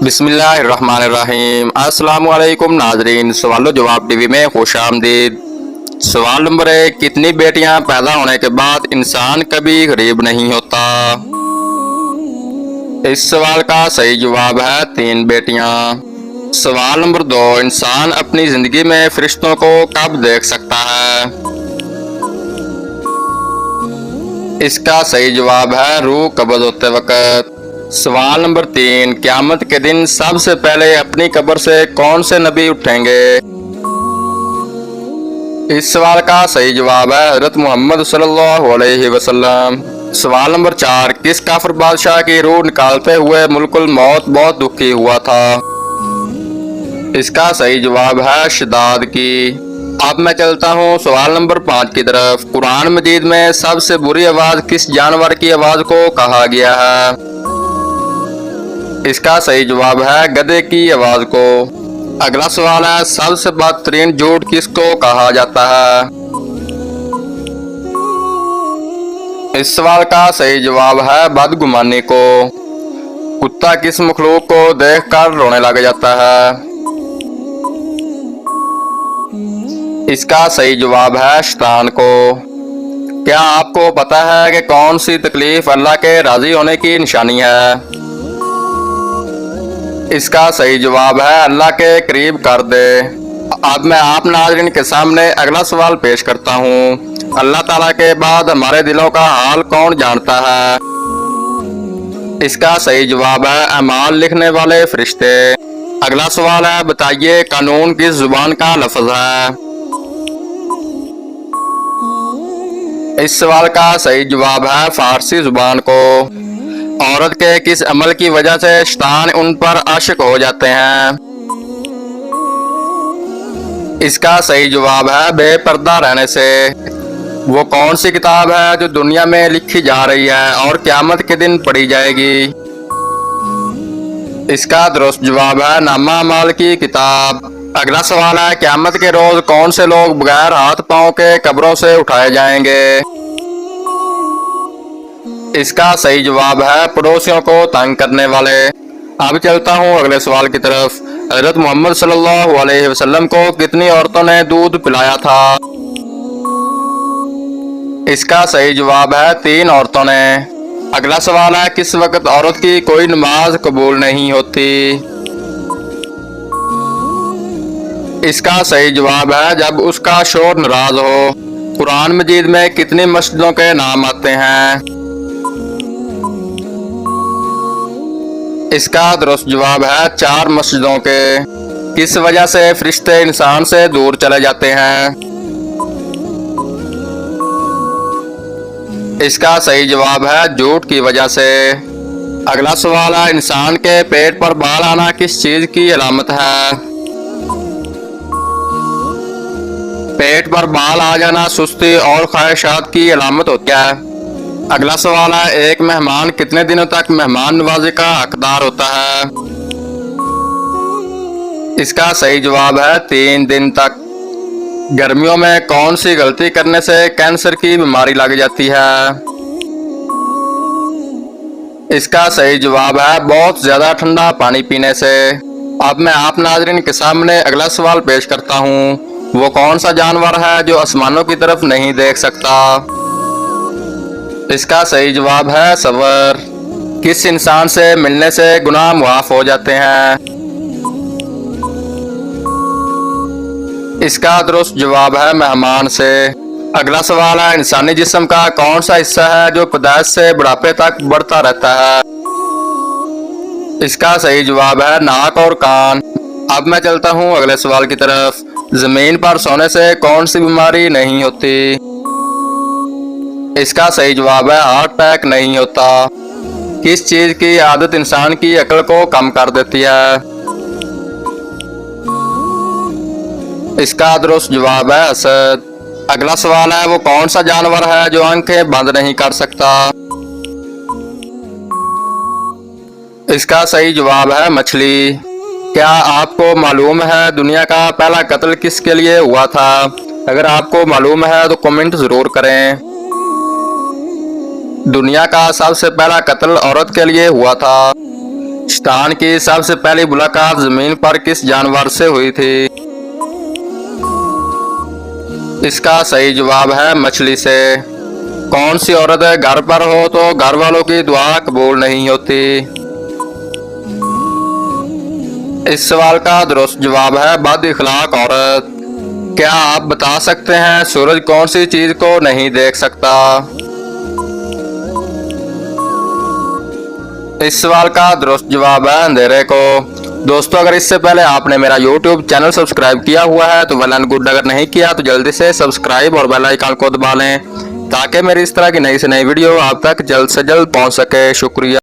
बिस्मिल्लाहिर्रहमानिर्रहीम। अस्सलामुअलैकुम नाजरीन, सवालो जवाब टीवी में खुश आमदीद। सवाल नंबर 1, कितनी बेटियां पैदा होने के बाद इंसान कभी गरीब नहीं होता? इस सवाल का सही जवाब है 3 बेटियां। सवाल नंबर 2, इंसान अपनी जिंदगी में फरिश्तों को कब देख सकता है? इसका सही जवाब है रूह कब्ज़ होते वक्त। सवाल नंबर 3, क़यामत के दिन सबसे पहले अपनी कब्र से कौन से नबी उठेंगे? इस सवाल का सही जवाब है हज़रत मोहम्मद सल्लल्लाहु अलैहि वसल्लम। सवाल नंबर 4, किस काफिर बादशाह की रूह निकालते हुए मुल्कुल मौत बहुत दुखी हुआ था? इसका सही जवाब है शदाद की। अब मैं चलता हूँ सवाल नंबर 5 की तरफ। कुरान मजीद में सबसे बुरी आवाज किस जानवर की आवाज को कहा गया है? इसका सही जवाब है गधे की आवाज को। अगला सवाल है, सबसे बदतरीन झूठ किसको कहा जाता है? इस सवाल का सही जवाब है बदगुमानी को। कुत्ता किस मखलूक को देखकर रोने लग जाता है? इसका सही जवाब है शैतान को। क्या आपको पता है कि कौन सी तकलीफ अल्लाह के राजी होने की निशानी है? इसका सही जवाब है अल्लाह के करीब कर दे। अब मैं आप नाज़रीन के सामने अगला सवाल पेश करता हूँ। अल्लाह ताला के बाद हमारे दिलों का हाल कौन जानता है? इसका सही जवाब है अमाल लिखने वाले फरिश्ते। अगला सवाल है, बताइए कानून किस जुबान का लफ्ज है? इस सवाल का सही जवाब है फारसी जुबान को। औरत के किस अमल की वजह से शैतान उन पर आशिक हो जाते हैं? इसका सही जवाब है बेपर्दा रहने से। वो कौन सी किताब है जो दुनिया में लिखी जा रही है और क़यामत के दिन पढ़ी जाएगी? इसका दुरुस्त जवाब है नामा अमाल की किताब। अगला सवाल है, क़यामत के रोज कौन से लोग बगैर हाथ पांव के कब्रों से उठाए जाएंगे? इसका सही जवाब है पड़ोसियों को तंग करने वाले। अब चलता हूँ अगले सवाल की तरफ। हज़रत मोहम्मद सल्लल्लाहु अलैहि वसल्लम को कितनी औरतों ने दूध पिलाया था? इसका सही जवाब है 3 औरतों ने। अगला सवाल है, किस वक्त औरत की कोई नमाज कबूल नहीं होती? इसका सही जवाब है जब उसका शोर नाराज हो। कुरान मजीद में कितनी मस्जिदों के नाम आते हैं? इसका दुरुस्त जवाब है 4 मस्जिदों के। किस वजह से फरिश्ते इंसान से दूर चले जाते हैं? इसका सही जवाब है झूठ की वजह से। अगला सवाल है, इंसान के पेट पर बाल आना किस चीज की अलामत है? पेट पर बाल आ जाना सुस्ती और ख्वाहिशात की अलामत होती है। अगला सवाल है, एक मेहमान कितने दिनों तक मेहमान नवाजी का हकदार होता है? इसका सही जवाब है 3 दिन तक। गर्मियों में कौन सी गलती करने से कैंसर की बीमारी लग जाती है? इसका सही जवाब है बहुत ज्यादा ठंडा पानी पीने से। अब मैं आप नाजरीन के सामने अगला सवाल पेश करता हूँ। वो कौन सा जानवर है जो आसमानों की तरफ नहीं देख सकता? इसका सही जवाब है सूअर। किस इंसान से मिलने से गुनाह मुआफ हो जाते हैं? इसका दुरुस्त जवाब है मेहमान से। अगला सवाल है, इंसानी जिस्म का कौन सा हिस्सा है जो पैदाइश से बुढ़ापे तक बढ़ता रहता है? इसका सही जवाब है नाक और कान। अब मैं चलता हूँ अगले सवाल की तरफ। जमीन पर सोने से कौन सी बीमारी नहीं होती? इसका सही जवाब है हार्ट अटैक नहीं होता। किस चीज की आदत इंसान की अक्ल को कम कर देती है? इसका दुरुस्त जवाब है हसद। अगला सवाल है, वो कौन सा जानवर है जो आंखें बंद नहीं कर सकता? इसका सही जवाब है मछली। क्या आपको मालूम है दुनिया का पहला कत्ल किसके लिए हुआ था? अगर आपको मालूम है तो कमेंट जरूर करें। दुनिया का सबसे पहला कत्ल औरत के लिए हुआ था। इंसान की सबसे पहली मुलाकात जमीन पर किस जानवर से हुई थी? इसका सही जवाब है मछली से। कौन सी औरत घर पर हो तो घर वालों की दुआ कबूल नहीं होती? इस सवाल का दुरुस्त जवाब है बद इखलाक औरत। क्या आप बता सकते हैं सूरज कौन सी चीज को नहीं देख सकता? इस सवाल का दुरुस्त जवाब है अंधेरे को। दोस्तों, अगर इससे पहले आपने मेरा YouTube चैनल सब्सक्राइब किया हुआ है तो वेल एंड गुड, अगर नहीं किया तो जल्दी से सब्सक्राइब और बेल आइकन को दबा लें ताकि मेरी इस तरह की नई से नई वीडियो आप तक जल्द से जल्द पहुंच सके। शुक्रिया।